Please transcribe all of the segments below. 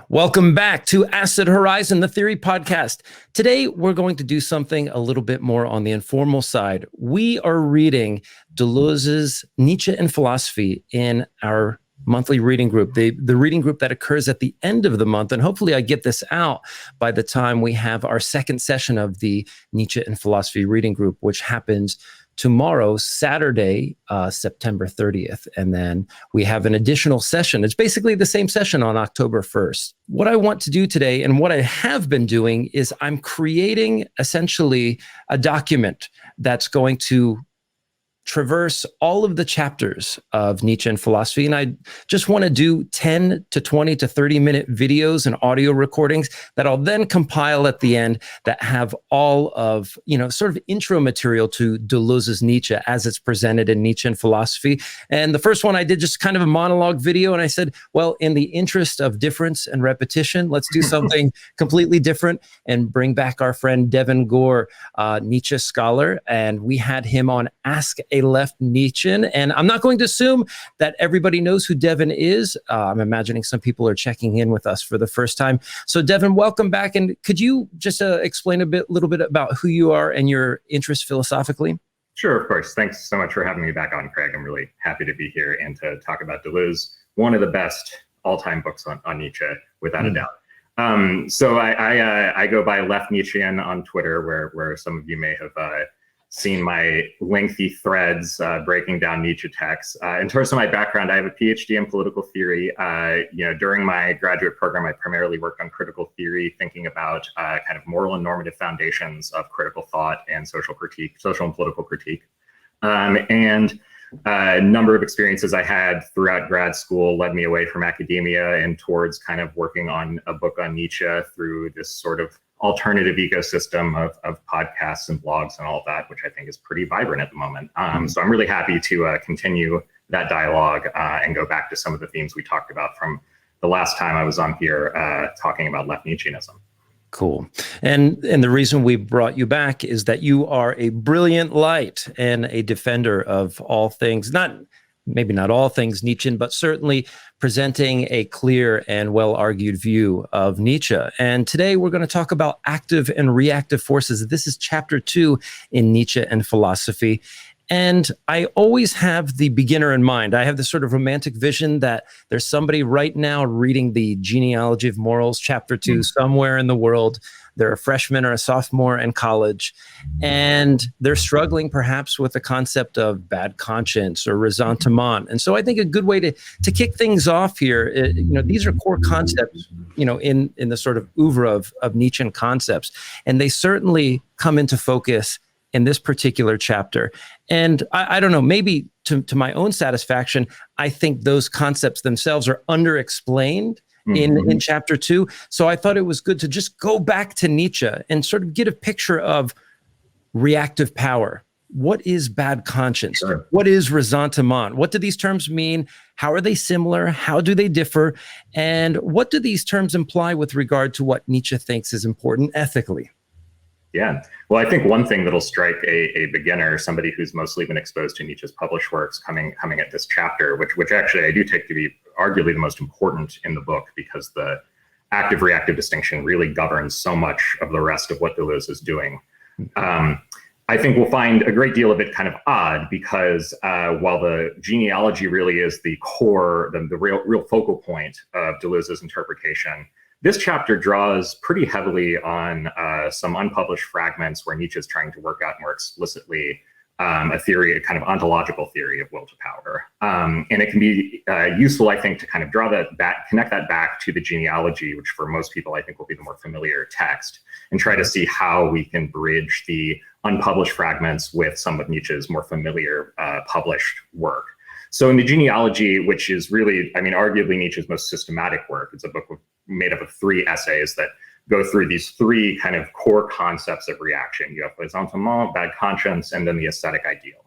Welcome back to Acid Horizon, the Theory Podcast. Today, we're going to do something a little bit more on the informal side. We are reading Deleuze's Nietzsche and Philosophy in our monthly reading group, the reading group that occurs at the end of the month. And hopefully I get this out by the time we have our second session of the Nietzsche and Philosophy reading group, which happens tomorrow, Saturday, September 30th. And then we have an additional session. It's basically the same session on October 1st. What I want to do today, and what I have been doing, is I'm creating essentially a document that's going to traverse all of the chapters of Nietzsche and Philosophy. And I just want to do 10 to 20 to 30 minute videos and audio recordings that I'll then compile at the end that have all of, sort of intro material to Deleuze's Nietzsche as it's presented in Nietzsche and Philosophy. And the first one I did just kind of a monologue video. And I said, well, in the interest of difference and repetition, let's do something completely different and bring back our friend Devin Goure, Nietzsche scholar. And we had him on Ask a Left Nietzschean. And I'm not going to assume that everybody knows who Devin is. I'm imagining some people are checking in with us for the first time. So Devin, welcome back. And could you just explain a little bit about who you are and your interest philosophically? Sure, of course. Thanks so much for having me back on, Craig. I'm really happy to be here and to talk about Deleuze, one of the best all-time books on Nietzsche, without a doubt. So I go by Left Nietzschean on Twitter, where some of you may have seen my lengthy threads breaking down Nietzsche texts. In terms of my background, I have a PhD in political theory. During my graduate program, I primarily worked on critical theory, thinking about kind of moral and normative foundations of critical thought and social and political critique. And a number of experiences I had throughout grad school led me away from academia and towards kind of working on a book on Nietzsche through this sort of alternative ecosystem of podcasts and blogs and all of that, which I think is pretty vibrant at the moment. So I'm really happy to continue that dialogue and go back to some of the themes we talked about from the last time I was on here talking about left Nietzscheanism. Cool. And the reason we brought you back is that you are a brilliant light and a defender of all things, maybe not all things Nietzschean, but certainly presenting a clear and well-argued view of Nietzsche. And today we're going to talk about active and reactive forces. This is chapter 2 in Nietzsche and Philosophy. And I always have the beginner in mind. I have this sort of romantic vision that there's somebody right now reading the Genealogy of Morals, chapter 2, somewhere in the world. They're a freshman or a sophomore in college, and they're struggling perhaps with the concept of bad conscience or ressentiment. And so I think a good way to kick things off here, these are core concepts, in the sort of oeuvre of Nietzschean concepts, and they certainly come into focus in this particular chapter. And I don't know, maybe to my own satisfaction, I think those concepts themselves are underexplained in chapter 2. So I thought it was good to just go back to Nietzsche and sort of get a picture of reactive power. What is bad conscience? Sure. What is ressentiment? What do these terms mean? How are they similar? How do they differ? And what do these terms imply with regard to what Nietzsche thinks is important ethically? Yeah. Well, I think one thing that'll strike a beginner, somebody who's mostly been exposed to Nietzsche's published works coming at this chapter, which actually I do take to be arguably the most important in the book, because the active-reactive distinction really governs so much of the rest of what Deleuze is doing. I think we'll find a great deal of it kind of odd, because while the genealogy really is the core, the real focal point of Deleuze's interpretation, this chapter draws pretty heavily on some unpublished fragments where Nietzsche is trying to work out more explicitly a theory, a kind of ontological theory of will to power. And it can be useful, I think, to kind of draw that back, connect that back to the genealogy, which for most people, I think, will be the more familiar text, and try to see how we can bridge the unpublished fragments with some of Nietzsche's more familiar published work. So in the genealogy, which is really, arguably Nietzsche's most systematic work, it's a book made up of 3 essays that go through these 3 kind of core concepts of reaction. You have ressentiment, bad conscience, and then the aesthetic ideal.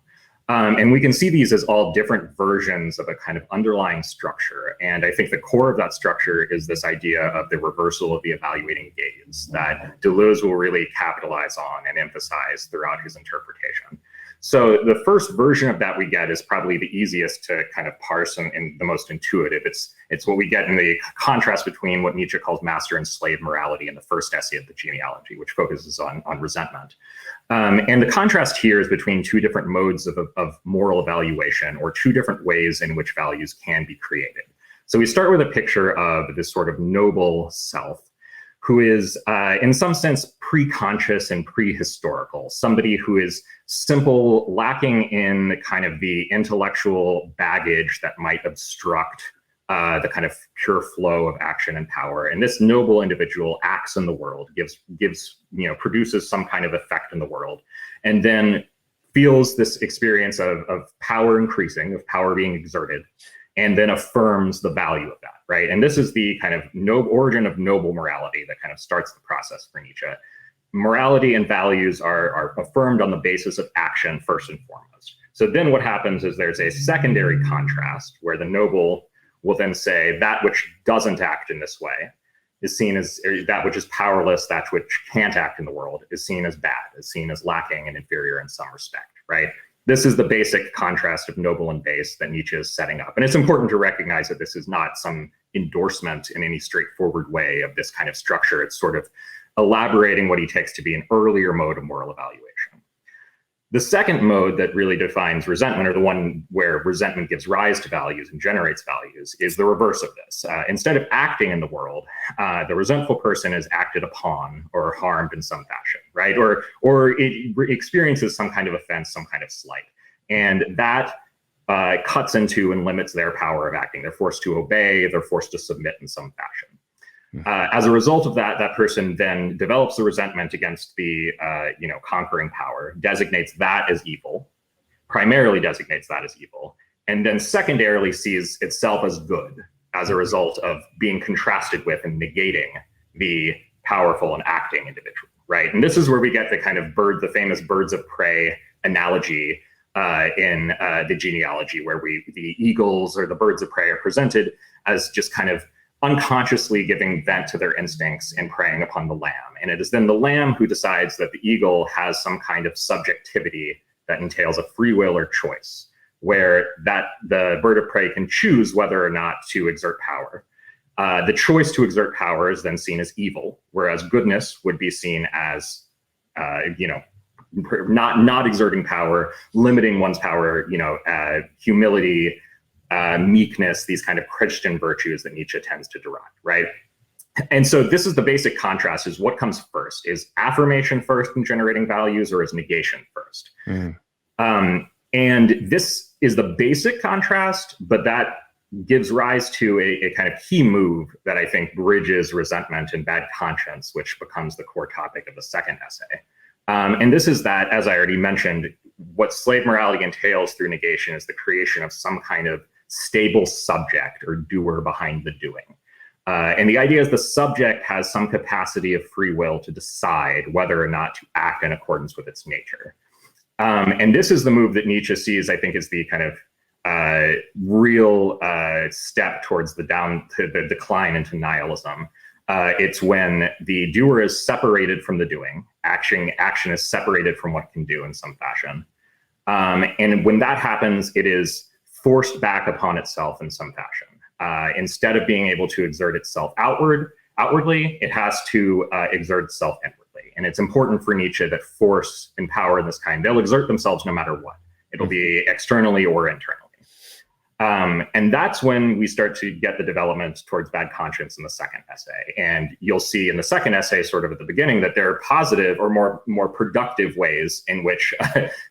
And we can see these as all different versions of a kind of underlying structure. And I think the core of that structure is this idea of the reversal of the evaluating gaze that Deleuze will really capitalize on and emphasize throughout his interpretation. So the first version of that we get is probably the easiest to kind of parse and the most intuitive. It's what we get in the contrast between what Nietzsche calls master and slave morality in the first essay of the genealogy, which focuses on resentment. And the contrast here is between two different modes of moral evaluation, or two different ways in which values can be created. So we start with a picture of this sort of noble self, who is in some sense pre-conscious and prehistorical, somebody who is simple, lacking in kind of the intellectual baggage that might obstruct the kind of pure flow of action and power. And this noble individual acts in the world, produces some kind of effect in the world, and then feels this experience of power increasing, of power being exerted, and then affirms the value of that, right? And this is the kind of origin of noble morality that kind of starts the process for Nietzsche. Morality and values are affirmed on the basis of action first and foremost. So then what happens is there's a secondary contrast where the noble will then say that which doesn't act in this way is seen as, that which is powerless, that which can't act in the world is seen as bad, is seen as lacking and inferior in some respect, right? This is the basic contrast of noble and base that Nietzsche is setting up. And it's important to recognize that this is not some endorsement in any straightforward way of this kind of structure. It's sort of elaborating what he takes to be an earlier mode of moral evaluation. The second mode that really defines resentment, or the one where resentment gives rise to values and generates values, is the reverse of this. Instead of acting in the world, the resentful person is acted upon or harmed in some fashion, right? Or it experiences some kind of offense, some kind of slight. And that cuts into and limits their power of acting. They're forced to obey, they're forced to submit in some fashion. As a result of that, that person then develops the resentment against the conquering power, designates that as evil, primarily designates that as evil, and then secondarily sees itself as good as a result of being contrasted with and negating the powerful and acting individual, right? And this is where we get the kind of the famous birds of prey analogy in the genealogy, where the eagles or the birds of prey are presented as just kind of unconsciously giving vent to their instincts and preying upon the lamb. And it is then the lamb who decides that the eagle has some kind of subjectivity that entails a free will or choice, where the bird of prey can choose whether or not to exert power. The choice to exert power is then seen as evil, whereas goodness would be seen as, not exerting power, limiting one's power, humility, meekness, these kind of Christian virtues that Nietzsche tends to derive, right? And so this is the basic contrast: is what comes first? Is affirmation first in generating values, or is negation first? And this is the basic contrast, but that gives rise to a kind of key move that I think bridges resentment and bad conscience, which becomes the core topic of the second essay. And this is that, as I already mentioned, what slave morality entails through negation is the creation of some kind of stable subject or doer behind the doing. And the idea is the subject has some capacity of free will to decide whether or not to act in accordance with its nature. And this is the move that Nietzsche sees, I think, is the kind of real step towards the decline into nihilism. It's when the doer is separated from the doing. Action is separated from what it can do in some fashion. And when that happens, it is forced back upon itself in some fashion. Instead of being able to exert itself outwardly, it has to exert itself inwardly. And it's important for Nietzsche that force and power of this kind, they'll exert themselves no matter what. It'll be externally or internally. And that's when we start to get the development towards bad conscience in the second essay. And you'll see in the second essay, sort of at the beginning, that there are positive or more productive ways in which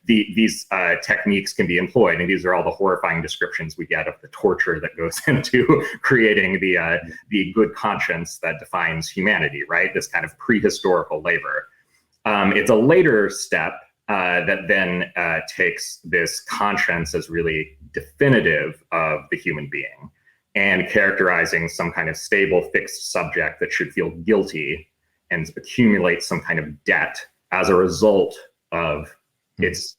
these techniques can be employed. And these are all the horrifying descriptions we get of the torture that goes into creating the good conscience that defines humanity, right? This kind of prehistorical labor. It's a later step that then takes this conscience as really definitive of the human being and characterizing some kind of stable, fixed subject that should feel guilty and accumulate some kind of debt as a result of its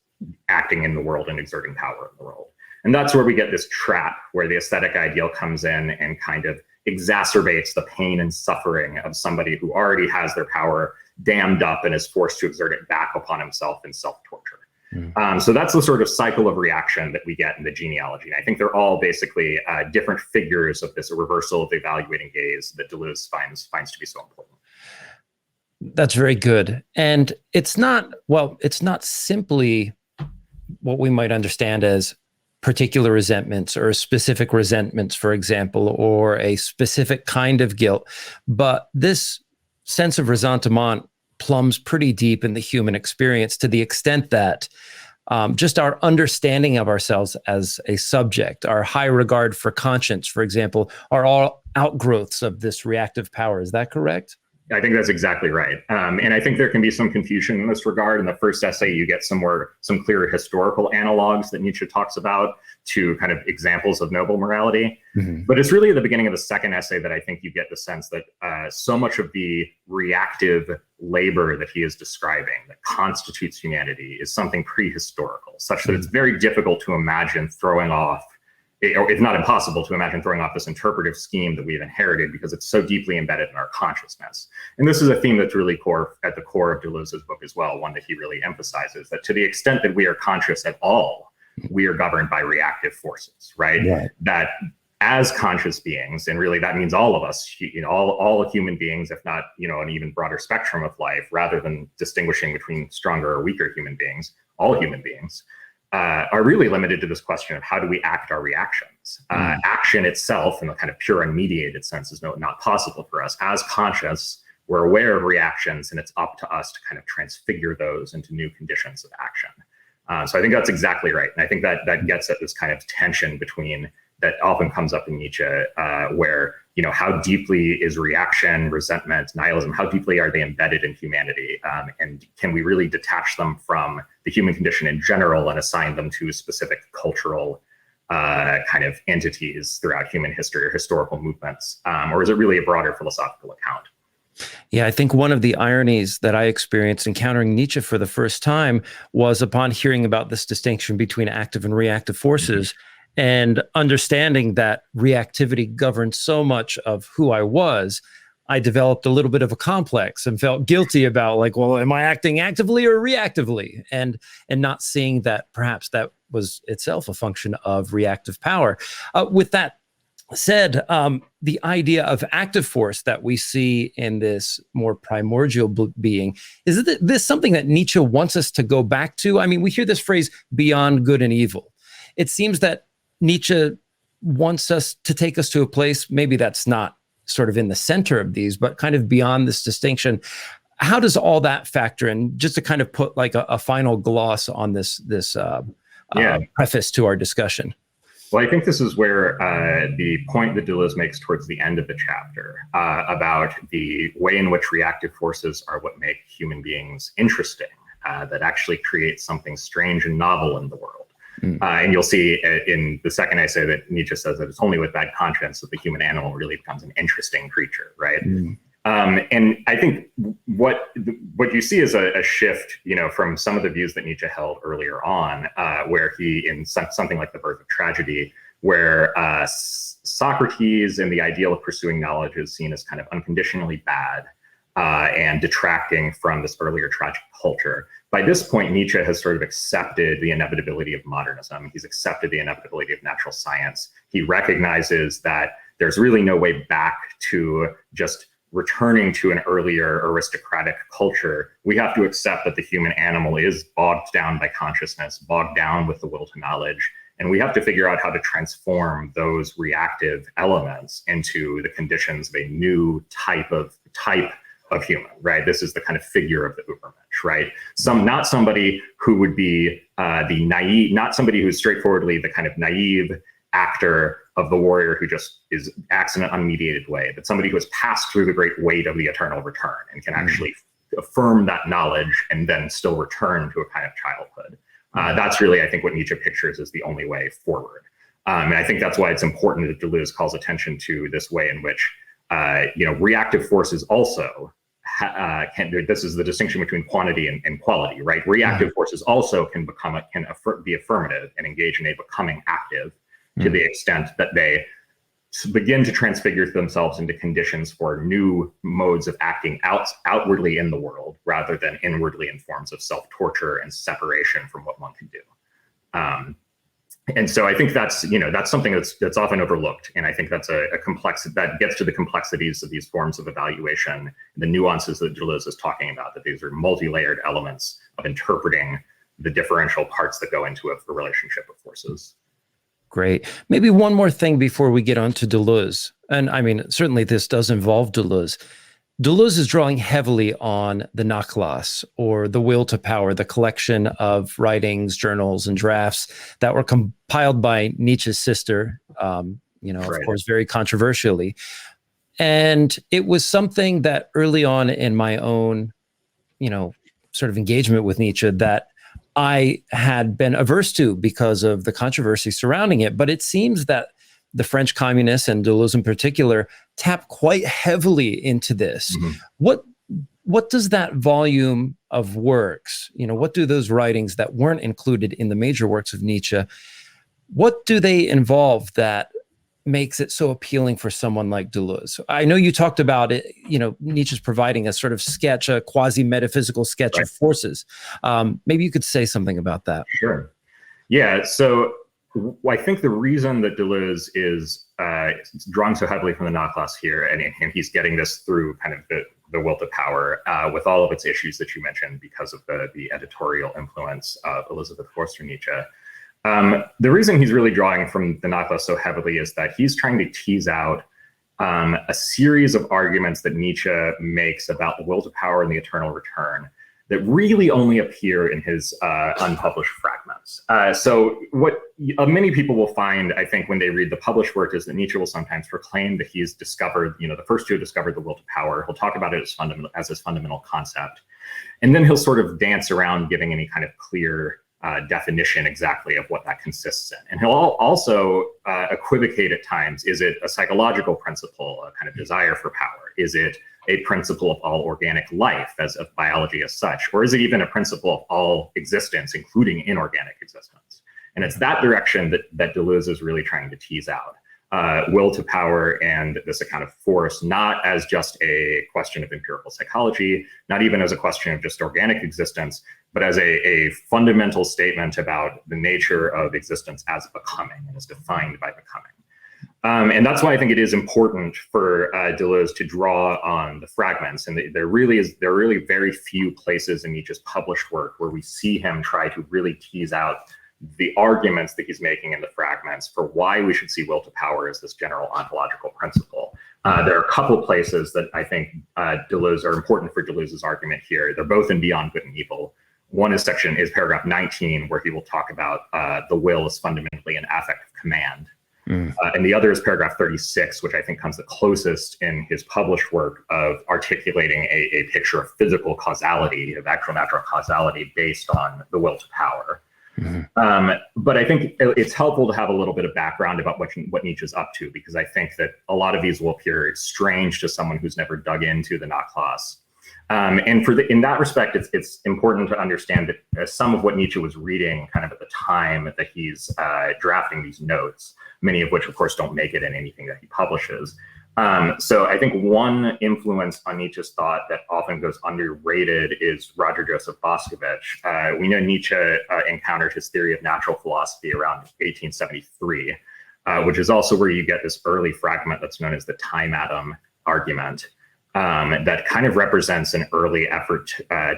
acting in the world and exerting power in the world. And that's where we get this trap where the aesthetic ideal comes in and kind of exacerbates the pain and suffering of somebody who already has their power dammed up and is forced to exert it back upon himself in self-torture. So that's the sort of cycle of reaction that we get in the genealogy. And I think they're all basically different figures of this reversal of the evaluating gaze that Deleuze finds to be so important. That's very good. And it's not simply what we might understand as particular resentments or specific resentments, for example, or a specific kind of guilt. But this sense of ressentiment plumbs pretty deep in the human experience, to the extent that just our understanding of ourselves as a subject, our high regard for conscience, for example, are all outgrowths of this reactive power. Is that correct? I think that's exactly right. And I think there can be some confusion in this regard. In the first essay, you get some clear historical analogs that Nietzsche talks about to kind of examples of noble morality. But it's really at the beginning of the second essay that I think you get the sense that so much of the reactive labor that he is describing that constitutes humanity is something prehistorical, such that it's very difficult to imagine throwing off, or if not impossible to imagine throwing off, this interpretive scheme that we've inherited because it's so deeply embedded in our consciousness. And this is a theme that's really at the core of Deleuze's book as well, one that he really emphasizes, that to the extent that we are conscious at all, we are governed by reactive forces, right? That as conscious beings, and really that means all of us, all human beings, if not, an even broader spectrum of life, rather than distinguishing between stronger or weaker human beings, all human beings, are really limited to this question of how do we act our reactions. Action itself, in a kind of pure unmediated sense, is not possible for us. As conscious, we're aware of reactions, and it's up to us to kind of transfigure those into new conditions of action. So I think that's exactly right. And I think that gets at this kind of tension between, that often comes up in Nietzsche, where, how deeply is reaction, resentment, nihilism, how deeply are they embedded in humanity? And can we really detach them from the human condition in general and assign them to specific cultural kind of entities throughout human history or historical movements? Or is it really a broader philosophical account? Yeah, I think one of the ironies that I experienced encountering Nietzsche for the first time was upon hearing about this distinction between active and reactive forces, and understanding that reactivity governed so much of who I was. I developed a little bit of a complex and felt guilty about, like, well, am I acting actively or reactively? And not seeing that perhaps that was itself a function of reactive power. With that said, the idea of active force that we see in this more primordial being, is this something that Nietzsche wants us to go back to? I mean, we hear this phrase, beyond good and evil. It seems that Nietzsche wants us to take us to a place, maybe that's not sort of in the center of these, but kind of beyond this distinction. How does all that factor in, just to kind of put like a final gloss on this preface to our discussion? Well, I think this is where the point that Deleuze makes towards the end of the chapter about the way in which reactive forces are what make human beings interesting, that actually create something strange and novel in the world. And you'll see in the second essay that Nietzsche says that it's only with bad conscience that the human animal really becomes an interesting creature, right? And I think what you see is a shift, from some of the views that Nietzsche held earlier on, where he, in something like The Birth of Tragedy, where Socrates and the ideal of pursuing knowledge is seen as kind of unconditionally bad and detracting from this earlier tragic culture. By this point, Nietzsche has sort of accepted the inevitability of modernism. He's accepted the inevitability of natural science. He recognizes that there's really no way back to just returning to an earlier aristocratic culture. We have to accept that the human animal is bogged down by consciousness, bogged down with the will to knowledge. And we have to figure out how to transform those reactive elements into the conditions of a new type of human, right? This is the kind of figure of the Übermensch, right? Not somebody who would be the naive, not somebody who's straightforwardly the kind of naive actor of the warrior who just acts in an unmediated way, but somebody who has passed through the great weight of the eternal return and can actually affirm that knowledge and then still return to a kind of childhood. That's really, I think, what Nietzsche pictures as the only way forward. And I think that's why it's important that Deleuze calls attention to this way in which, reactive forces also this is the distinction between quantity and quality, right? Reactive forces also can be affirmative and engage in a becoming active to the extent that they begin to transfigure themselves into conditions for new modes of acting outwardly in the world rather than inwardly in forms of self-torture and separation from what one can do. And so I think that's something that's often overlooked. And I think that's a complex, that gets to the complexities of these forms of evaluation, the nuances that Deleuze is talking about, that these are multi-layered elements of interpreting the differential parts that go into a relationship of forces. Great. Maybe one more thing before we get on to Deleuze. And I mean, certainly this does involve Deleuze. Deleuze is drawing heavily on the Nachlass, or the will to power, the collection of writings, journals, and drafts that were compiled by Nietzsche's sister, right. Of course, very controversially. And it was something that early on in my own, sort of engagement with Nietzsche that I had been averse to because of the controversy surrounding it. But it seems that the French communists, and Deleuze in particular, tap quite heavily into this. Mm-hmm. What does that volume of works, what do those writings that weren't included in the major works of Nietzsche, what do they involve that makes it so appealing for someone like Deleuze? I know you talked about it, Nietzsche's providing a sort of sketch, a quasi-metaphysical sketch right. of forces. Maybe you could say something about that. Sure. Yeah, so I think the reason that Deleuze is drawing so heavily from the Nachlass here, and he's getting this through kind of the will to power with all of its issues that you mentioned because of the editorial influence of Elisabeth Forster Nietzsche. The reason he's really drawing from the Nachlass so heavily is that he's trying to tease out a series of arguments that Nietzsche makes about the will to power and the eternal return that really only appear in his unpublished fragments. So what many people will find, I think, when they read the published work is that Nietzsche will sometimes proclaim that he's discovered, the first to have discovered the will to power. He'll talk about it as his fundamental concept. And then he'll sort of dance around giving any kind of clear definition exactly of what that consists in. And he'll also equivocate at times. Is it a psychological principle, a kind of desire for power? Is it a principle of all organic life, as of biology as such? Or is it even a principle of all existence, including inorganic existence? And it's that direction that Deleuze is really trying to tease out. Will to power and this account of force, not as just a question of empirical psychology, not even as a question of just organic existence, but as a fundamental statement about the nature of existence as becoming and as defined by becoming. And that's why I think it is important for Deleuze to draw on the fragments. And there are really very few places in Nietzsche's published work where we see him try to really tease out the arguments that he's making in the fragments for why we should see will to power as this general ontological principle. There are a couple places that I think Deleuze are important for Deleuze's argument here. They're both in Beyond Good and Evil. One is paragraph 19, where he will talk about the will as fundamentally an affect of command. And the other is paragraph 36, which I think comes the closest in his published work of articulating a picture of physical causality, of actual natural causality based on the will to power. But I think it's helpful to have a little bit of background about what Nietzsche's up to, because I think that a lot of these will appear strange to someone who's never dug into the Nachlass. And in that respect, it's important to understand that some of what Nietzsche was reading kind of at the time that he's drafting these notes, many of which, of course, don't make it in anything that he publishes. So I think one influence on Nietzsche's thought that often goes underrated is Roger Joseph Boscovich. We know Nietzsche encountered his theory of natural philosophy around 1873, which is also where you get this early fragment that's known as the time atom argument. That kind of represents an early effort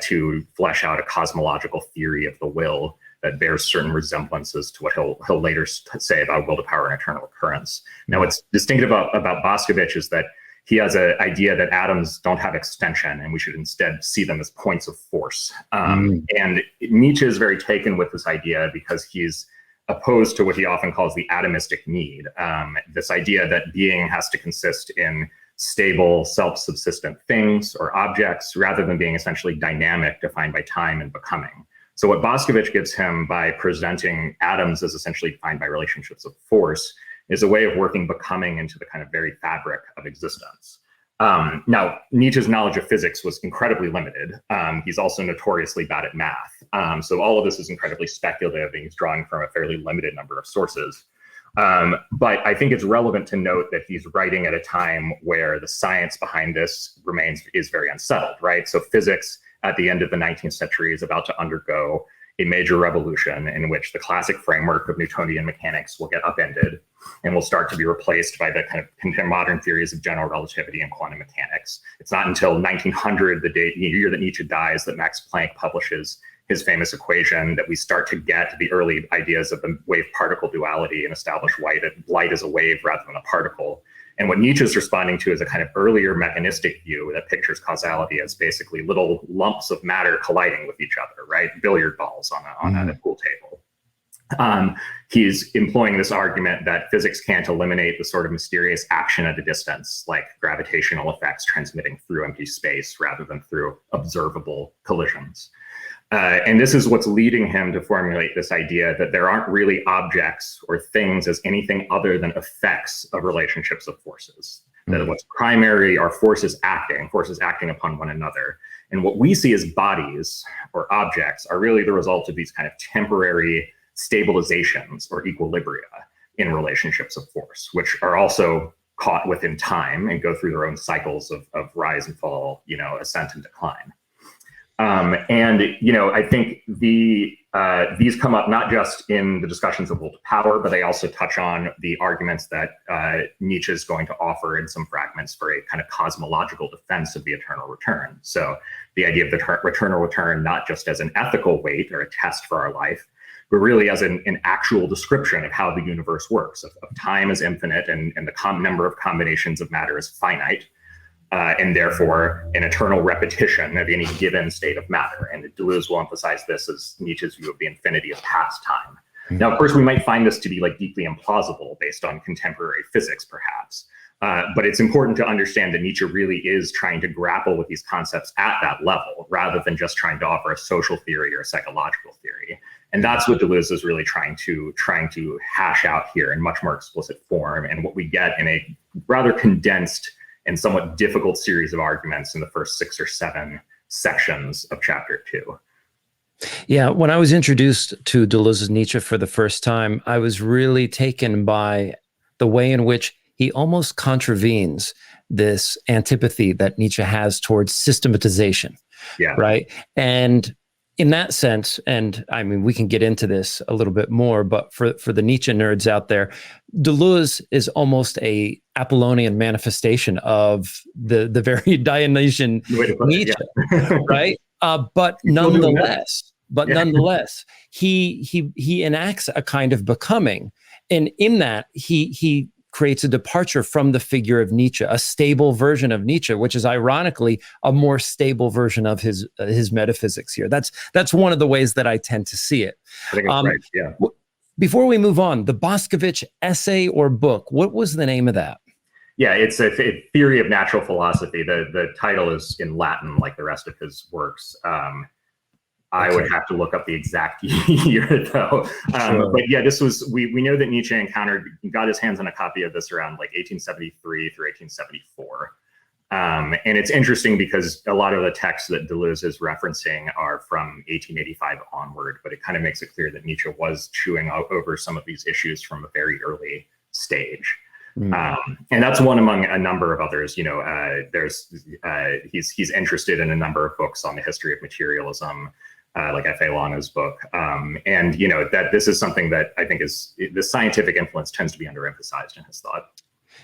to flesh out a cosmological theory of the will that bears certain resemblances to what he'll later say about will to power and eternal recurrence. Now, what's distinctive about Boscovich is that he has an idea that atoms don't have extension, and we should instead see them as points of force. And Nietzsche is very taken with this idea because he's opposed to what he often calls the atomistic need, this idea that being has to consist in stable, self-subsistent things or objects, rather than being essentially dynamic, defined by time and becoming. So what Boscovich gives him by presenting atoms as essentially defined by relationships of force is a way of working becoming into the kind of very fabric of existence. Now, Nietzsche's knowledge of physics was incredibly limited. He's also notoriously bad at math. So all of this is incredibly speculative, and he's drawing from a fairly limited number of sources. But I think it's relevant to note that he's writing at a time where the science behind this is very unsettled, right? So physics at the end of the 19th century is about to undergo a major revolution in which the classic framework of Newtonian mechanics will get upended and will start to be replaced by the kind of modern theories of general relativity and quantum mechanics. It's not until 1900, the year that Nietzsche dies, that Max Planck publishes his famous equation, that we start to get the early ideas of the wave-particle duality and establish light as a wave rather than a particle. And what Nietzsche is responding to is a kind of earlier mechanistic view that pictures causality as basically little lumps of matter colliding with each other, right? Billiard balls on a pool table. He's employing this argument that physics can't eliminate the sort of mysterious action at a distance, like gravitational effects transmitting through empty space rather than through observable collisions. And this is what's leading him to formulate this idea that there aren't really objects or things as anything other than effects of relationships of forces. That what's primary are forces acting upon one another. And what we see as bodies or objects are really the result of these kind of temporary stabilizations or equilibria in relationships of force, which are also caught within time and go through their own cycles of rise and fall, ascent and decline. I think these come up not just in the discussions of will to power, but they also touch on the arguments that Nietzsche is going to offer in some fragments for a kind of cosmological defense of the eternal return. So the idea of the eternal return, not just as an ethical weight or a test for our life, but really as an actual description of how the universe works, of time is infinite and the number of combinations of matter is finite. And therefore an eternal repetition of any given state of matter. And Deleuze will emphasize this as Nietzsche's view of the infinity of past time. Now, of course, we might find this to be deeply implausible based on contemporary physics, perhaps. But it's important to understand that Nietzsche really is trying to grapple with these concepts at that level, rather than just trying to offer a social theory or a psychological theory. And that's what Deleuze is really trying to hash out here in much more explicit form, and what we get in a rather condensed and somewhat difficult series of arguments in the first 6 or 7 sections of chapter 2. Yeah, when I was introduced to Deleuze's Nietzsche for the first time, I was really taken by the way in which he almost contravenes this antipathy that Nietzsche has towards systematization. Yeah. Right. And in that sense, and I mean, we can get into this a little bit more, but for the Nietzsche nerds out there, Deleuze is almost a Apollonian manifestation of the very Dionysian Nietzsche, right? But nonetheless, he enacts a kind of becoming, and in that he creates a departure from the figure of Nietzsche, a stable version of Nietzsche, which is ironically a more stable version of his metaphysics here. That's one of the ways that I tend to see it. I think it's right, yeah. Before we move on, the Boscovich essay or book, what was the name of that? Yeah, it's a theory of natural philosophy. The title is in Latin, like the rest of his works. I would have to look up the exact year, though. Sure. But yeah, this was, we know that Nietzsche got his hands on a copy of this around 1873 through 1874. And it's interesting because a lot of the texts that Deleuze is referencing are from 1885 onward, but it kind of makes it clear that Nietzsche was chewing over some of these issues from a very early stage. And that's one among a number of others. He's interested in a number of books on the history of materialism, like F.A. Lana's book. And that this is something that I think is, the scientific influence tends to be underemphasized in his thought.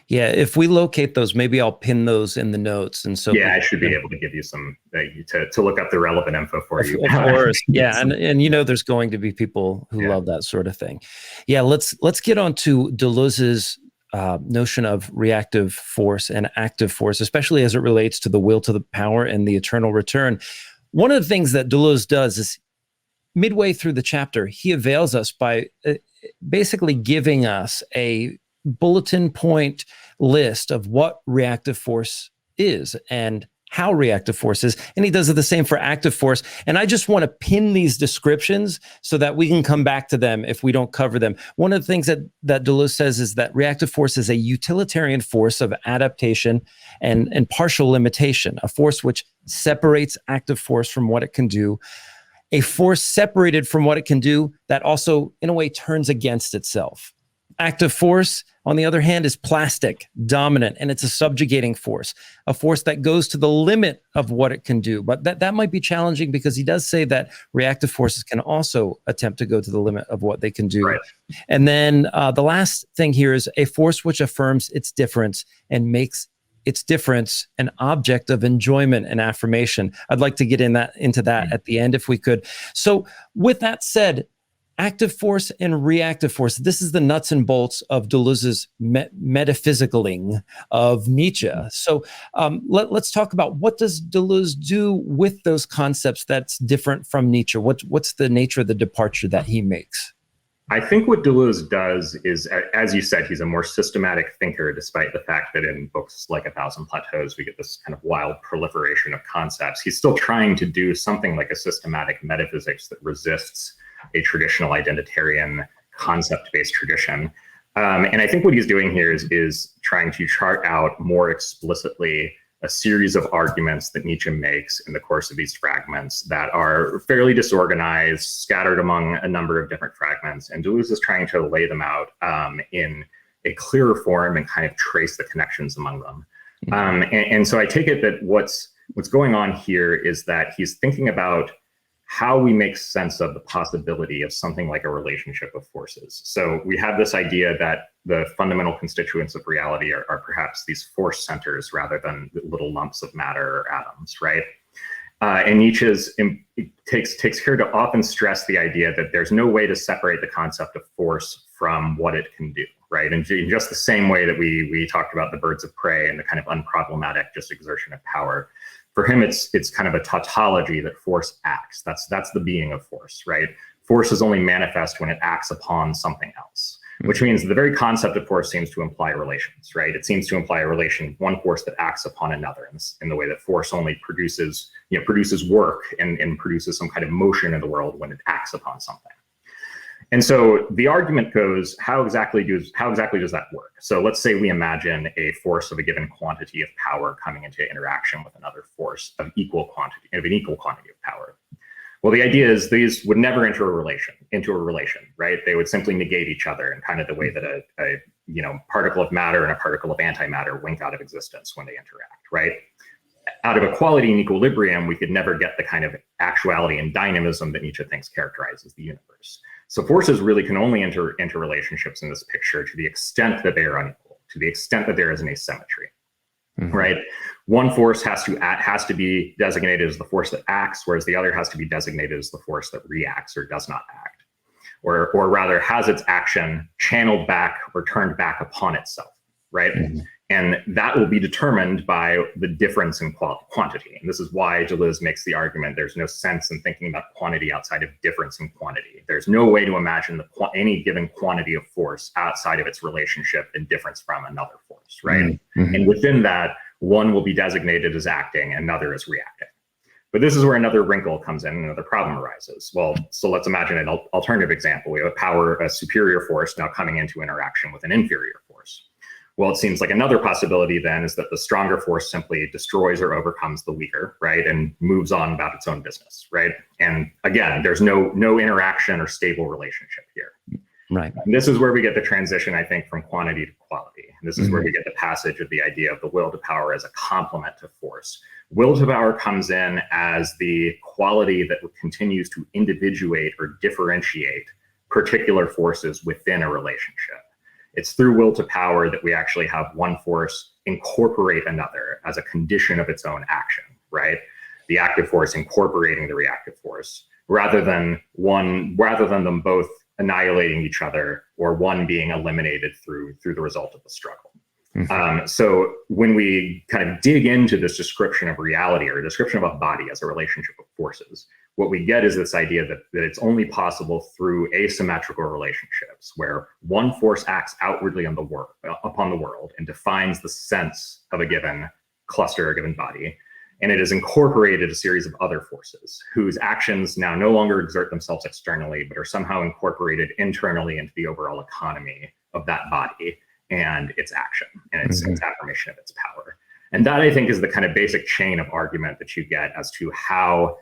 Yeah, if we locate those, maybe I'll pin those in the notes. And so yeah, I should be able to give you some to look up the relevant info for you. Of course, yeah, and there's going to be people who love that sort of thing. Yeah, let's get on to Deleuze's notion of reactive force and active force, especially as it relates to the will to the power and the eternal return. One of the things that Deleuze does is midway through the chapter, he avails us by basically giving us a bulletin point list of what reactive force is and how reactive force is. And he does it the same for active force. And I just want to pin these descriptions so that we can come back to them if we don't cover them. One of the things that Deleuze says is that reactive force is a utilitarian force of adaptation and partial limitation, a force which separates active force from what it can do, a force separated from what it can do that also, in a way, turns against itself. Active force, on the other hand, is plastic, dominant, and it's a subjugating force, a force that goes to the limit of what it can do. But that might be challenging because he does say that reactive forces can also attempt to go to the limit of what they can do. Right. And then the last thing here is a force which affirms its difference and makes its difference an object of enjoyment and affirmation. I'd like to get into that at the end if we could. So with that said, active force and reactive force, this is the nuts and bolts of Deleuze's metaphysicaling of Nietzsche. So let's talk about, what does Deleuze do with those concepts that's different from Nietzsche? What's the nature of the departure that he makes? I think what Deleuze does is, as you said, he's a more systematic thinker, despite the fact that in books like A Thousand Plateaus, we get this kind of wild proliferation of concepts. He's still trying to do something like a systematic metaphysics that resists a traditional identitarian concept-based tradition. And I think what he's doing here is trying to chart out more explicitly a series of arguments that Nietzsche makes in the course of these fragments that are fairly disorganized, scattered among a number of different fragments. And Deleuze is trying to lay them out in a clearer form and kind of trace the connections among them. And so I take it that what's going on here is that he's thinking about how we make sense of the possibility of something like a relationship of forces. So we have this idea that the fundamental constituents of reality are perhaps these force centers rather than little lumps of matter or atoms, right? And Nietzsche takes care to often stress the idea that there's no way to separate the concept of force from what it can do, right? And in just the same way that we talked about the birds of prey and the kind of unproblematic just exertion of power, for him, it's kind of a tautology that force acts. That's the being of force, right? Force is only manifest when it acts upon something else, which means the very concept of force seems to imply relations, right? It seems to imply a relation, one force that acts upon another, in the way that force only produces work and produces some kind of motion in the world when it acts upon something. And so the argument goes, how exactly does that work? So let's say we imagine a force of a given quantity of power coming into interaction with another force of an equal quantity of power. Well, the idea is these would never enter into a relation, right? They would simply negate each other in kind of the way that a particle of matter and a particle of antimatter wink out of existence when they interact, right? Out of equality and equilibrium, we could never get the kind of actuality and dynamism that Nietzsche thinks characterizes the universe. So forces really can only enter into relationships in this picture to the extent that they are unequal, to the extent that there is an asymmetry, right? One force has to be designated as the force that acts, whereas the other has to be designated as the force that reacts or does not act, or rather has its action channeled back or turned back upon itself, right? And that will be determined by the difference in quantity. And this is why Deleuze makes the argument there's no sense in thinking about quantity outside of difference in quantity. There's no way to imagine any given quantity of force outside of its relationship and difference from another force, right? And within that, one will be designated as acting, another as reacting. But this is where another wrinkle comes in, another problem arises. Well, so let's imagine an alternative example. We have a superior force now coming into interaction with an inferior force. Well, it seems like another possibility then is that the stronger force simply destroys or overcomes the weaker, right? And moves on about its own business, right? And again, there's no interaction or stable relationship here. Right. And this is where we get the transition, I think, from quantity to quality. And this is where we get the passage of the idea of the will to power as a complement to force. Will to power comes in as the quality that continues to individuate or differentiate particular forces within a relationship. It's through will to power that we actually have one force incorporate another as a condition of its own action, right? The active force incorporating the reactive force, rather than them both annihilating each other or one being eliminated through the result of the struggle. So when we kind of dig into this description of reality or a description of a body as a relationship of forces, what we get is this idea that it's only possible through asymmetrical relationships where one force acts outwardly upon the world and defines the sense of a given cluster, a given body, and it has incorporated a series of other forces whose actions now no longer exert themselves externally, but are somehow incorporated internally into the overall economy of that body and its action and its affirmation of its power. And that, I think, is the kind of basic chain of argument that you get as to how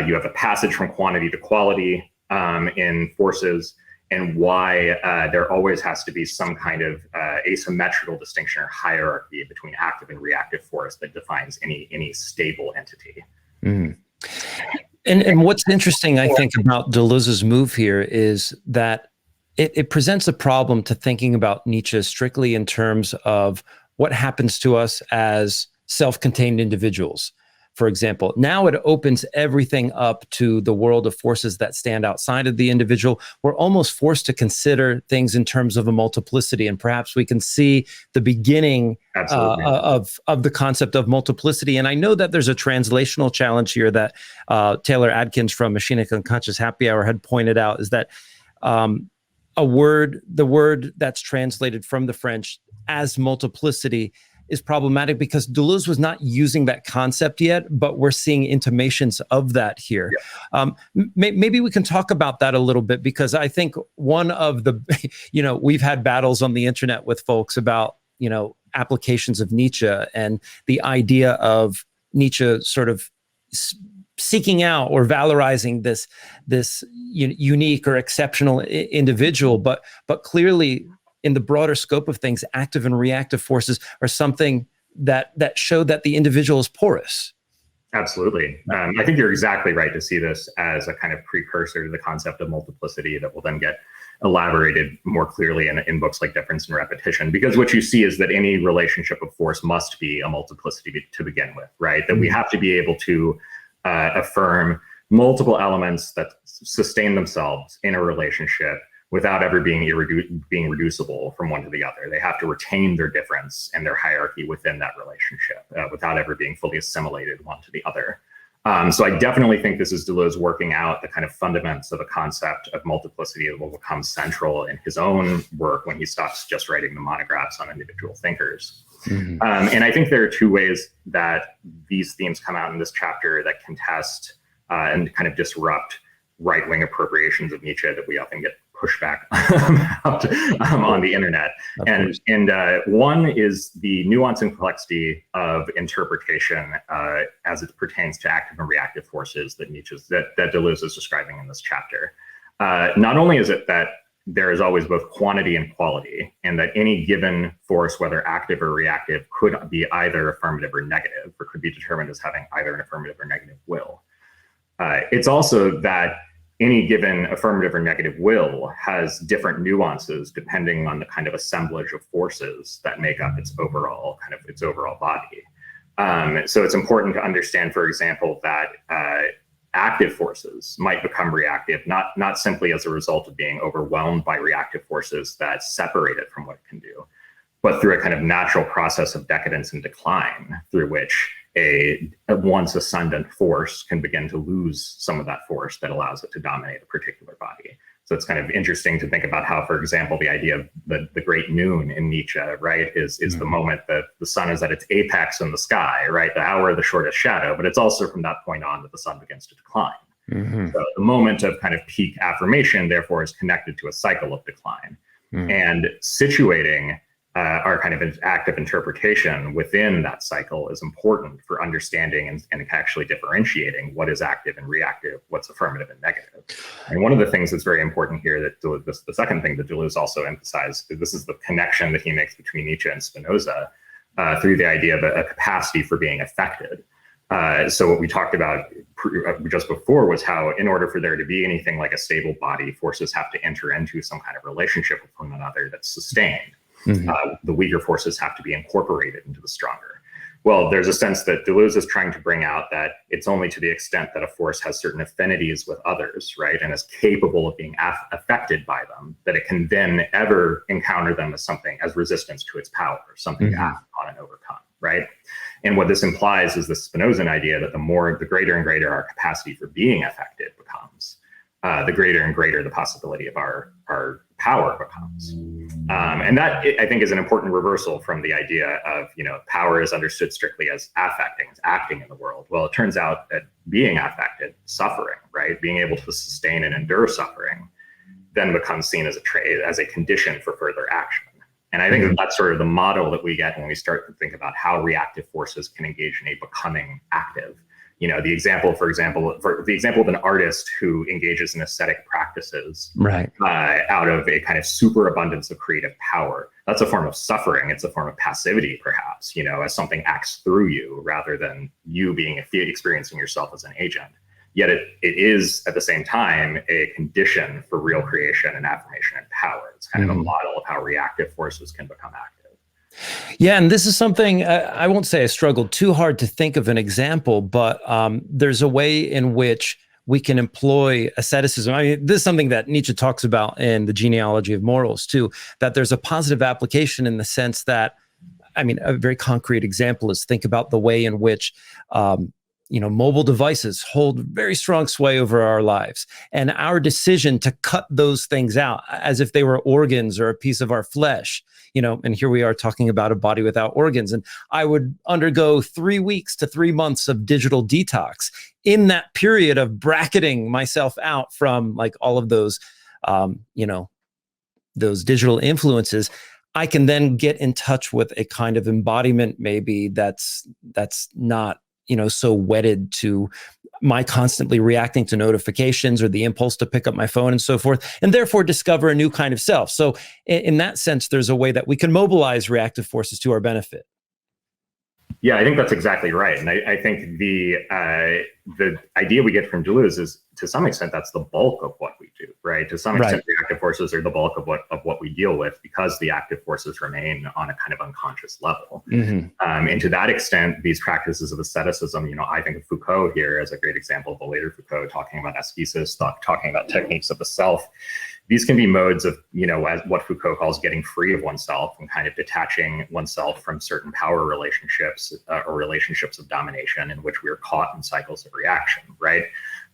you have a passage from quantity to quality in forces, and why there always has to be some kind of asymmetrical distinction or hierarchy between active and reactive force that defines any stable entity. Mm. And what's interesting, I think, about Deleuze's move here is that it presents a problem to thinking about Nietzsche strictly in terms of what happens to us as self-contained individuals. For example, now it opens everything up to the world of forces that stand outside of the individual. We're almost forced to consider things in terms of a multiplicity, and perhaps we can see the beginning of the concept of multiplicity. And I know that there's a translational challenge here that Taylor Adkins from Machinic Unconscious Happy Hour had pointed out, is that the word that's translated from the French as multiplicity is problematic because Deleuze was not using that concept yet, but we're seeing intimations of that here. Yeah. Maybe we can talk about that a little bit, because I think one of the, we've had battles on the internet with folks about, applications of Nietzsche and the idea of Nietzsche sort of seeking out or valorizing this unique or exceptional individual, but clearly, in the broader scope of things, active and reactive forces are something that show that the individual is porous. Absolutely. I think you're exactly right to see this as a kind of precursor to the concept of multiplicity that will then get elaborated more clearly in books like Difference and Repetition, because what you see is that any relationship of force must be a multiplicity to begin with, right? That we have to be able to affirm multiple elements that sustain themselves in a relationship without ever being reducible from one to the other. They have to retain their difference and their hierarchy within that relationship without ever being fully assimilated one to the other. So I definitely think this is Deleuze working out the kind of fundamentals of a concept of multiplicity that will become central in his own work when he stops just writing the monographs on individual thinkers. Mm-hmm. And I think there are two ways that these themes come out in this chapter that contest and kind of disrupt right-wing appropriations of Nietzsche that we often get pushback on the internet. And one is the nuance and complexity of interpretation as it pertains to active and reactive forces that that Deleuze is describing in this chapter. Not only is it that there is always both quantity and quality, and that any given force, whether active or reactive, could be either affirmative or negative, or could be determined as having either an affirmative or negative will. It's also that any given affirmative or negative will has different nuances depending on the kind of assemblage of forces that make up its overall body. So it's important to understand, for example, that active forces might become reactive, not simply as a result of being overwhelmed by reactive forces that separate it from what it can do, but through a kind of natural process of decadence and decline through which a once ascendant force can begin to lose some of that force that allows it to dominate a particular body. So it's kind of interesting to think about how, for example, the idea of the great noon in Nietzsche, right, is mm-hmm. the moment that the sun is at its apex in the sky, right, the hour of the shortest shadow, but it's also from that point on that the sun begins to decline. Mm-hmm. So the moment of kind of peak affirmation, therefore, is connected to a cycle of decline. Mm-hmm. And situating our kind of active interpretation within that cycle is important for understanding and actually differentiating what is active and reactive, what's affirmative and negative. And one of the things that's very important here, that the second thing that Deleuze also emphasized, this is the connection that he makes between Nietzsche and Spinoza through the idea of a capacity for being affected. So what we talked about just before was how, in order for there to be anything like a stable body, forces have to enter into some kind of relationship with one another that's sustained. Mm-hmm. The weaker forces have to be incorporated into the stronger. Well, there's a sense that Deleuze is trying to bring out that it's only to the extent that a force has certain affinities with others, right, and is capable of being affected by them, that it can then ever encounter them as something, as resistance to its power, something mm-hmm. to act upon and overcome, right? And what this implies is the Spinozan idea that the greater and greater our capacity for being affected becomes, the greater and greater the possibility of our power becomes. And that, I think, is an important reversal from the idea of, power is understood strictly as affecting, as acting in the world. Well, it turns out that being affected, suffering, right, being able to sustain and endure suffering, then becomes seen as a trait, as a condition for further action. And I think that that's sort of the model that we get when we start to think about how reactive forces can engage in a becoming active. The example, for the example of an artist who engages in aesthetic practices Right. Out of a kind of superabundance of creative power. That's a form of suffering. It's a form of passivity, perhaps, as something acts through you rather than you experiencing yourself as an agent. Yet it is at the same time a condition for real creation and affirmation and power. It's kind of a model of how reactive forces can become active. Yeah, and this is something I won't say I struggled too hard to think of an example, but there's a way in which we can employ asceticism. I mean, this is something that Nietzsche talks about in the genealogy of morals too, that there's a positive application in the sense that, I mean, a very concrete example is think about the way in which mobile devices hold very strong sway over our lives, and our decision to cut those things out as if they were organs or a piece of our flesh, and here we are talking about a body without organs. And I would undergo 3 weeks to 3 months of digital detox. In that period of bracketing myself out from like all of those, those digital influences, I can then get in touch with a kind of embodiment maybe that's not so wedded to my constantly reacting to notifications or the impulse to pick up my phone and so forth, and therefore discover a new kind of self. So in that sense, there's a way that we can mobilize reactive forces to our benefit. Yeah, I think that's exactly right. And I think the idea we get from Deleuze is, to some extent, that's the bulk of what we do, right? To some extent, reactive forces are the bulk of what we deal with, because the active forces remain on a kind of unconscious level. And to that extent, these practices of asceticism, I think of Foucault here as a great example of a later Foucault talking about ascesis, talking about techniques of the self. These can be modes of, as what Foucault calls getting free of oneself and kind of detaching oneself from certain power relationships or relationships of domination in which we are caught in cycles of reaction, right?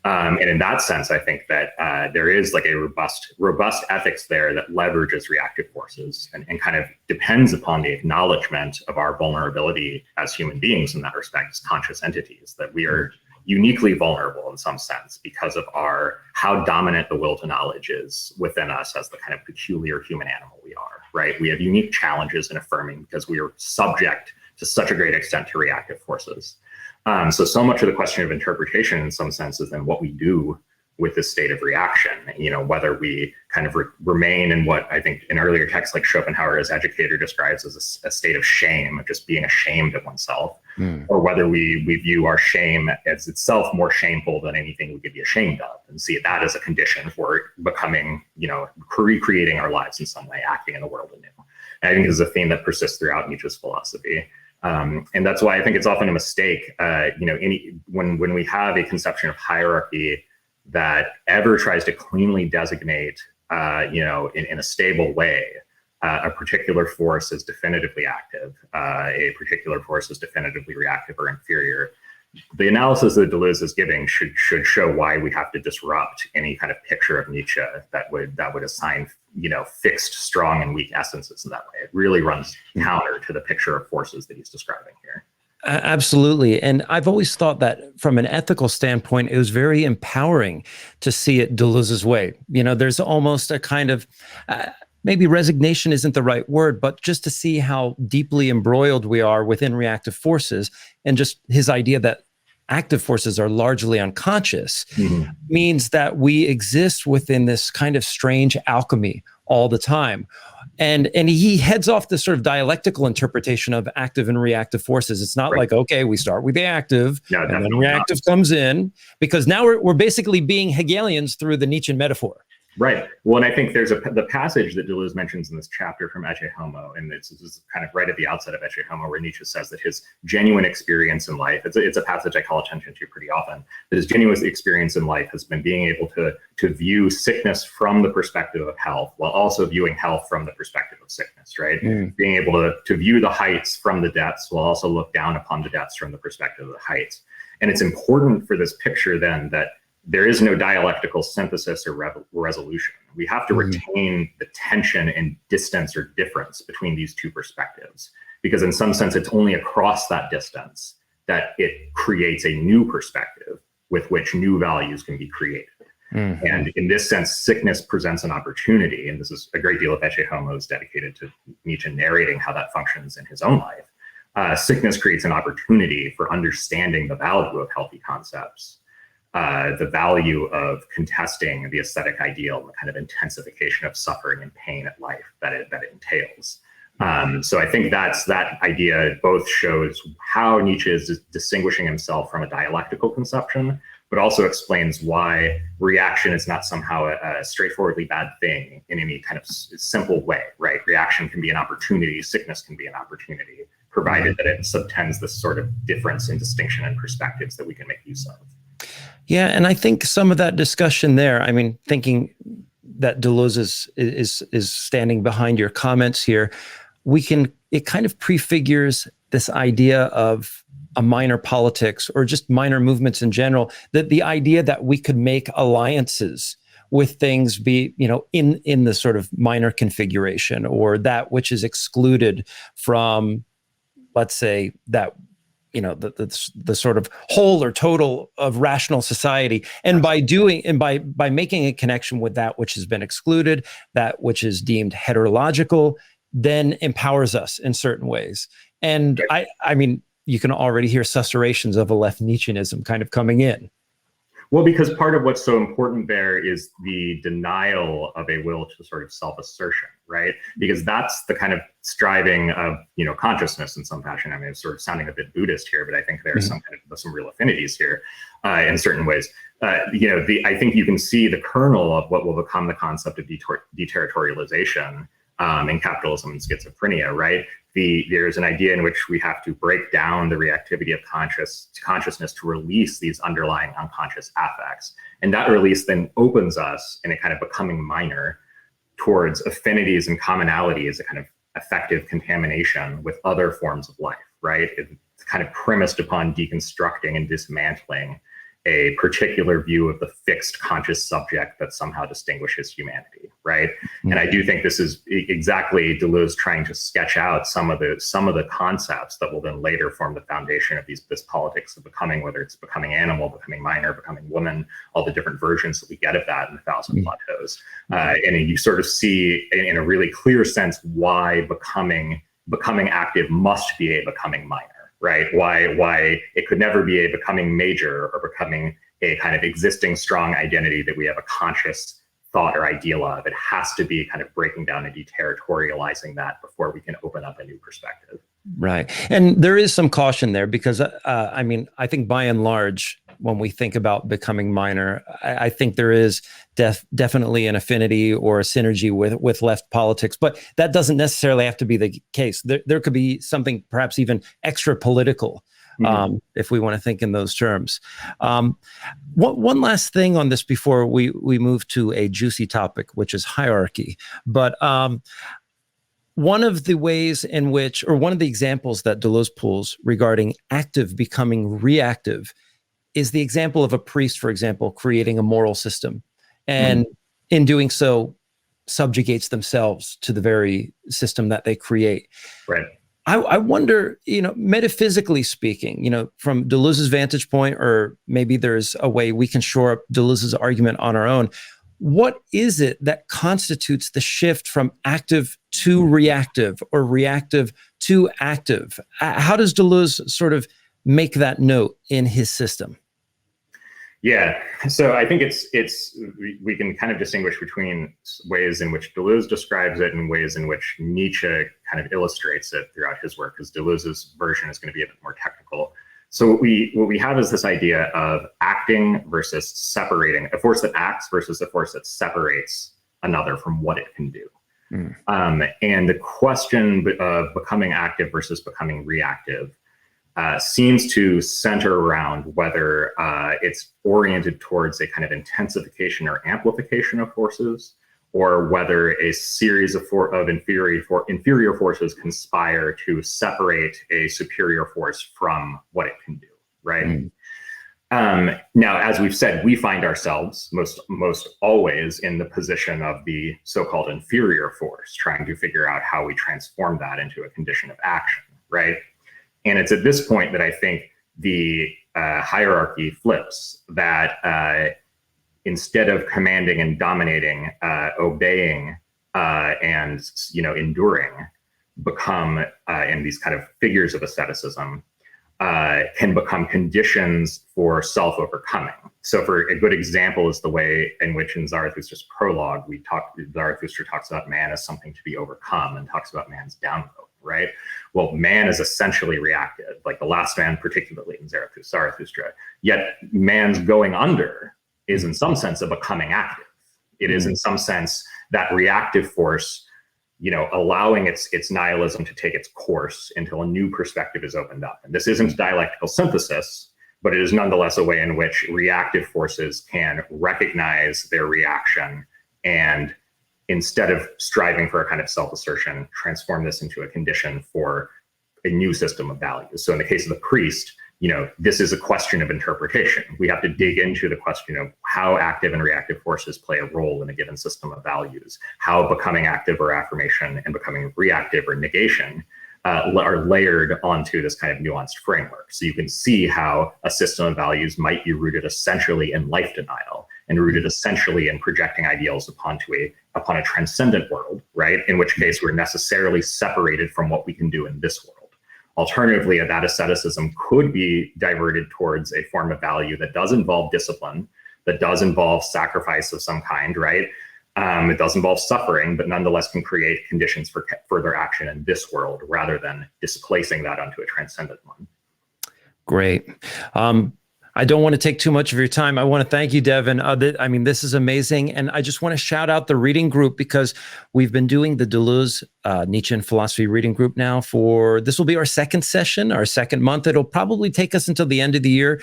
And in that sense, I think that there is like a robust ethics there that leverages reactive forces and kind of depends upon the acknowledgement of our vulnerability as human beings in that respect, as conscious entities, that we are uniquely vulnerable in some sense because of how dominant the will to knowledge is within us as the kind of peculiar human animal we are, right? We have unique challenges in affirming because we are subject to such a great extent to reactive forces. So much of the question of interpretation in some sense is then what we do with this state of reaction, whether we kind of remain in what I think in earlier texts like Schopenhauer as educator describes as a state of shame, of just being ashamed of oneself, or whether we view our shame as itself more shameful than anything we could be ashamed of and see that as a condition for becoming, recreating our lives in some way, acting in the world anew. And I think this is a theme that persists throughout Nietzsche's philosophy. And that's why I think it's often a mistake, when we have a conception of hierarchy that ever tries to cleanly designate, in a stable way, a particular force is definitively active, a particular force is definitively reactive or inferior. The analysis that Deleuze is giving should show why we have to disrupt any kind of picture of Nietzsche that would assign, fixed, strong, and weak essences in that way. It really runs counter to the picture of forces that he's describing here. Absolutely. And I've always thought that from an ethical standpoint, it was very empowering to see it Deleuze's way. There's almost a kind of, maybe resignation isn't the right word, but just to see how deeply embroiled we are within reactive forces, and just his idea that active forces are largely unconscious means that we exist within this kind of strange alchemy all the time. And he heads off this sort of dialectical interpretation of active and reactive forces. It's not like, okay, we start with the active and then reactive comes in, because now we're basically being Hegelians through the Nietzschean metaphor. Right. Well, and I think there's the passage that Deleuze mentions in this chapter from Ecce Homo, and this is kind of right at the outset of Ecce Homo, where Nietzsche says that his genuine experience in life, it's a passage I call attention to pretty often, that his genuine experience in life has been being able to view sickness from the perspective of health, while also viewing health from the perspective of sickness, right? Being able to view the heights from the depths, while also look down upon the depths from the perspective of the heights. And it's important for this picture then that there is no dialectical synthesis or resolution. We have to retain the tension and distance or difference between these two perspectives, because in some sense, it's only across that distance that it creates a new perspective with which new values can be created. And in this sense, sickness presents an opportunity, and this is a great deal of Ecce Homo is dedicated to Nietzsche narrating how that functions in his own life, Sickness creates an opportunity for understanding the value of healthy concepts, the value of contesting the aesthetic ideal, and the kind of intensification of suffering and pain at life that it entails. So I think that idea both shows how Nietzsche is distinguishing himself from a dialectical conception, but also explains why reaction is not somehow a straightforwardly bad thing in any kind of simple way, right? Reaction can be an opportunity, sickness can be an opportunity, provided that it subtends this sort of difference in distinction and perspectives that we can make use of. Yeah, and I think some of that discussion there, I mean, thinking that Deleuze is standing behind your comments here, it kind of prefigures this idea of a minor politics or just minor movements in general, that the idea that we could make alliances with things be, in the sort of minor configuration, or that which is excluded from, let's say, that, the sort of whole or total of rational society. And by making a connection with that which has been excluded, that which is deemed heterological, then empowers us in certain ways. And I mean, you can already hear susurrations of a left Nietzscheanism kind of coming in. Well, because part of what's so important there is the denial of a will to sort of self-assertion, right? Because that's the kind of striving of, consciousness in some fashion. I mean, it's sort of sounding a bit Buddhist here, but I think there are some real affinities here in certain ways. I think you can see the kernel of what will become the concept of deterritorialization in capitalism and schizophrenia, right? There's an idea in which we have to break down the reactivity of consciousness to release these underlying unconscious affects. And that release then opens us in a kind of becoming minor towards affinities and commonalities, a kind of effective contamination with other forms of life, right? It's kind of premised upon deconstructing and dismantling a particular view of the fixed conscious subject that somehow distinguishes humanity, right? And I do think this is exactly Deleuze trying to sketch out some of the concepts that will then later form the foundation of this politics of becoming, whether it's becoming animal, becoming minor, becoming woman, all the different versions that we get of that in the Thousand Plateaus. And you sort of see in a really clear sense why becoming active must be a becoming minor. Right? Why it could never be a becoming major or becoming a kind of existing strong identity that we have a conscious thought or ideal of. It has to be kind of breaking down and deterritorializing that before we can open up a new perspective. Right. And there is some caution there because, I mean, I think by and large, when we think about becoming minor, I think there is definitely an affinity or a synergy with left politics, but that doesn't necessarily have to be the case. There could be something perhaps even extra political, if we want to think in those terms. One last thing on this before we move to a juicy topic, which is hierarchy. But one of the ways in which, or one of the examples that Deleuze pulls regarding active becoming reactive is the example of a priest, for example, creating a moral system. And in doing so, subjugates themselves to the very system that they create. Right. I wonder, metaphysically speaking, from Deleuze's vantage point, or maybe there's a way we can shore up Deleuze's argument on our own. What is it that constitutes the shift from active to reactive or reactive to active? How does Deleuze sort of make that note in his system? Yeah, so I think we can kind of distinguish between ways in which Deleuze describes it and ways in which Nietzsche kind of illustrates it throughout his work, because Deleuze's version is going to be a bit more technical. So what we have is this idea of acting versus separating, a force that acts versus a force that separates another from what it can do. And the question of becoming active versus becoming reactive seems to center around whether it's oriented towards a kind of intensification or amplification of forces, or whether a series of inferior forces conspire to separate a superior force from what it can do, right? Now, as we've said, we find ourselves most always in the position of the so-called inferior force, trying to figure out how we transform that into a condition of action, right? And it's at this point that I think the hierarchy flips, that instead of commanding and dominating, obeying and enduring, become, in these kind of figures of asceticism, can become conditions for self-overcoming. So for a good example is the way in which in Zarathustra's prologue, Zarathustra talks about man as something to be overcome and talks about man's downgrowth, right? Well, man is essentially reactive, like the last man, particularly in Zarathustra. Yet man's going under is in some sense a becoming active. It is in some sense that reactive force, allowing its nihilism to take its course until a new perspective is opened up. And this isn't dialectical synthesis, but it is nonetheless a way in which reactive forces can recognize their reaction and, instead of striving for a kind of self-assertion, transform this into a condition for a new system of values. So in the case of the priest, this is a question of interpretation. We have to dig into the question of how active and reactive forces play a role in a given system of values, how becoming active or affirmation and becoming reactive or negation are layered onto this kind of nuanced framework. So you can see how a system of values might be rooted essentially in life denial and rooted essentially in projecting ideals upon a transcendent world, right? In which case we're necessarily separated from what we can do in this world. Alternatively, that asceticism could be diverted towards a form of value that does involve discipline, that does involve sacrifice of some kind, right? It does involve suffering, but nonetheless can create conditions for further action in this world rather than displacing that onto a transcendent one. Great. I don't want to take too much of your time. I want to thank you, Devin. This is amazing. And I just want to shout out the reading group, because we've been doing the Deleuze Nietzsche and Philosophy reading group now this will be our second session, our second month. It'll probably take us until the end of the year,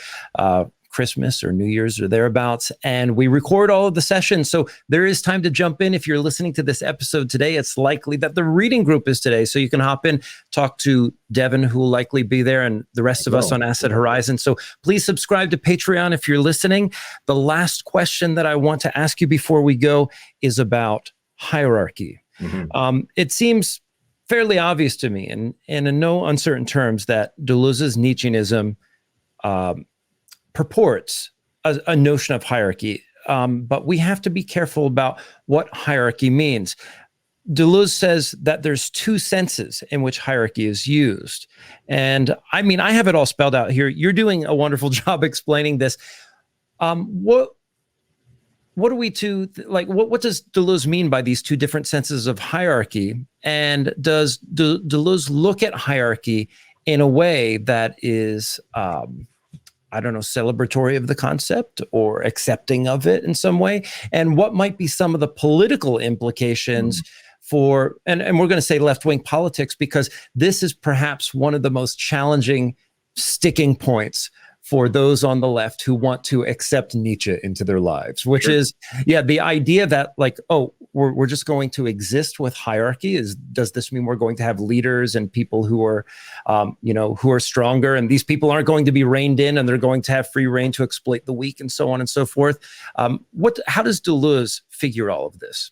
Christmas or New Year's or thereabouts. And we record all of the sessions. So there is time to jump in. If you're listening to this episode today, it's likely that the reading group is today. So you can hop in, talk to Devin, who will likely be there, and the rest of us on Asset Horizon. So please subscribe to Patreon if you're listening. The last question that I want to ask you before we go is about hierarchy. It seems fairly obvious to me, and in no uncertain terms, that Deleuze's Nietzscheanism purports a notion of hierarchy, but we have to be careful about what hierarchy means. Deleuze says that there's two senses in which hierarchy is used. And I have it all spelled out here. You're doing a wonderful job explaining this. What are we to, what does Deleuze mean by these two different senses of hierarchy? And does Deleuze look at hierarchy in a way that is, celebratory of the concept or accepting of it in some way? And what might be some of the political implications for, and we're going to say left-wing politics, because this is perhaps one of the most challenging sticking points for those on the left who want to accept Nietzsche into their lives, which is, the idea that we're just going to exist with hierarchy. Does this mean we're going to have leaders and people who are, who are stronger, and these people aren't going to be reined in and they're going to have free reign to exploit the weak and so on and so forth? How does Deleuze figure all of this?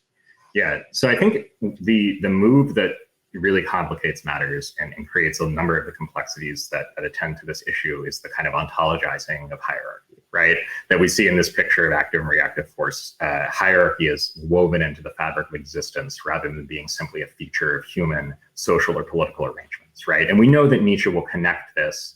Yeah, so I think the move that really complicates matters and creates a number of the complexities that attend to this issue is the kind of ontologizing of hierarchy, right? That we see in this picture of active and reactive force. Hierarchy is woven into the fabric of existence rather than being simply a feature of human social or political arrangements, right? And we know that Nietzsche will connect this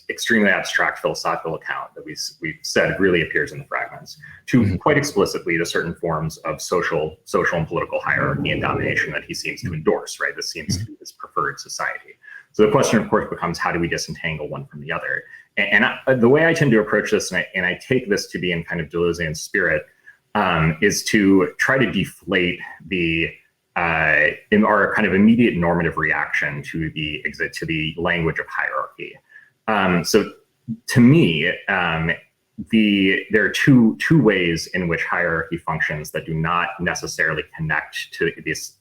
extremely abstract philosophical account that we've said really appears in the fragments to quite explicitly to certain forms of social and political hierarchy and domination that he seems to endorse, right? This seems to be his preferred society. So the question, of course, becomes, how do we disentangle one from the other? And the way I tend to approach this, and I take this to be in kind of Deleuzean spirit, is to try to deflate in our kind of immediate normative reaction to the language of hierarchy. So to me, there are two ways in which hierarchy functions that do not necessarily connect to this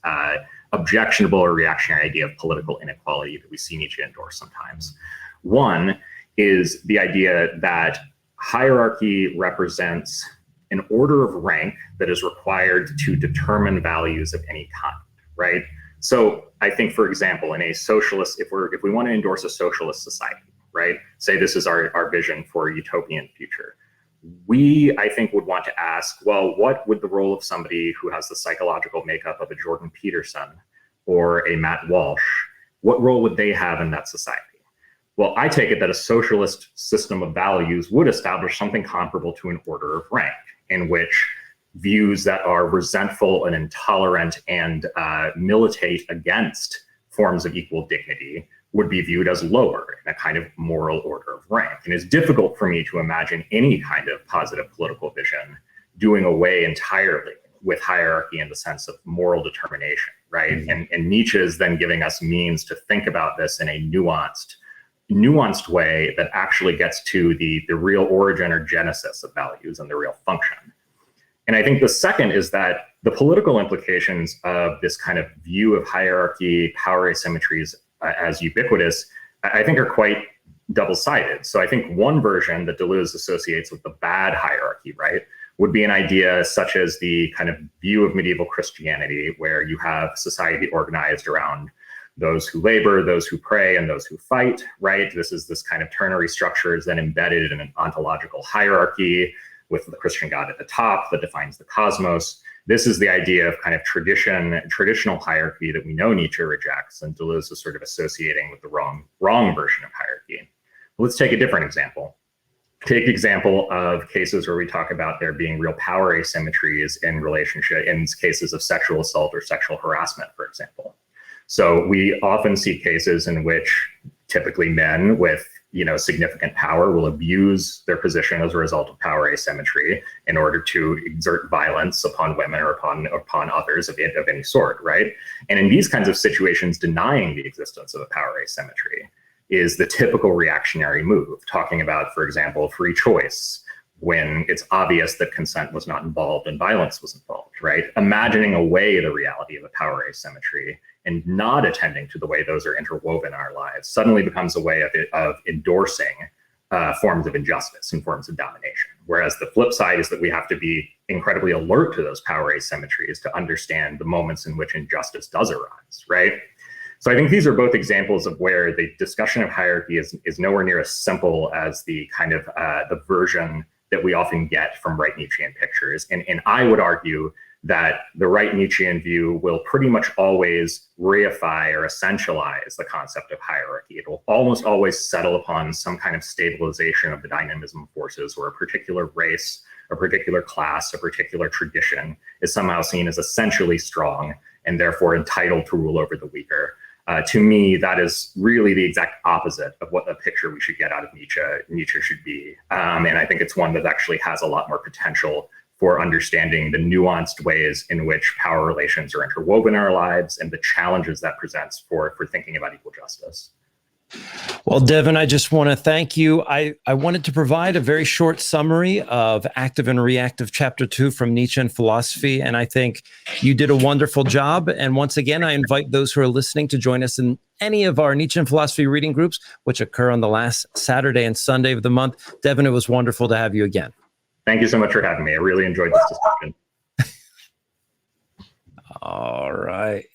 objectionable or reactionary idea of political inequality that we see Nietzsche endorse sometimes. One is the idea that hierarchy represents an order of rank that is required to determine values of any kind, right? So I think, for example, in a socialist, if we want to endorse a socialist society, right? Say this is our vision for a utopian future. We, I think, would want to ask, well, what would the role of somebody who has the psychological makeup of a Jordan Peterson or a Matt Walsh, what role would they have in that society? Well, I take it that a socialist system of values would establish something comparable to an order of rank, in which views that are resentful and intolerant and militate against forms of equal dignity would be viewed as lower in a kind of moral order of rank. And it's difficult for me to imagine any kind of positive political vision doing away entirely with hierarchy in the sense of moral determination, right? Mm-hmm. And Nietzsche is then giving us means to think about this in a nuanced way that actually gets to the real origin or genesis of values and the real function. And I think the second is that the political implications of this kind of view of hierarchy, power asymmetries as ubiquitous, I think are quite double-sided. So I think one version that Deleuze associates with the bad hierarchy, right, would be an idea such as the kind of view of medieval Christianity, where you have society organized around those who labor, those who pray, and those who fight, right? This is this kind of ternary structure is then embedded in an ontological hierarchy with the Christian God at the top that defines the cosmos. This is the idea of kind of traditional hierarchy that we know Nietzsche rejects, and Deleuze is sort of associating with the wrong version of hierarchy. Let's take a different example. Take the example of cases where we talk about there being real power asymmetries in relationship, in cases of sexual assault or sexual harassment, for example. So we often see cases in which typically men with significant power will abuse their position as a result of power asymmetry in order to exert violence upon women or upon others of any sort, right? And in these kinds of situations, denying the existence of a power asymmetry is the typical reactionary move, talking about, for example, free choice, when it's obvious that consent was not involved and violence was involved, right? Imagining away the reality of a power asymmetry and not attending to the way those are interwoven in our lives suddenly becomes a way of endorsing forms of injustice and forms of domination. Whereas the flip side is that we have to be incredibly alert to those power asymmetries to understand the moments in which injustice does arise, right? So I think these are both examples of where the discussion of hierarchy is nowhere near as simple as the kind of the version that we often get from right Nietzschean pictures. And I would argue that the right Nietzschean view will pretty much always reify or essentialize the concept of hierarchy. It will almost always settle upon some kind of stabilization of the dynamism of forces, where a particular race, a particular class, a particular tradition is somehow seen as essentially strong and therefore entitled to rule over the weaker. To me, that is really the exact opposite of what the picture we should get out of Nietzsche should be. And I think it's one that actually has a lot more potential for understanding the nuanced ways in which power relations are interwoven in our lives and the challenges that presents for thinking about equal justice. Well, Devin, I just want to thank you. I wanted to provide a very short summary of Active and Reactive Chapter 2 from Nietzsche and Philosophy, and I think you did a wonderful job. And once again, I invite those who are listening to join us in any of our Nietzsche and Philosophy reading groups, which occur on the last Saturday and Sunday of the month. Devin, it was wonderful to have you again. Thank you so much for having me. I really enjoyed this discussion. All right.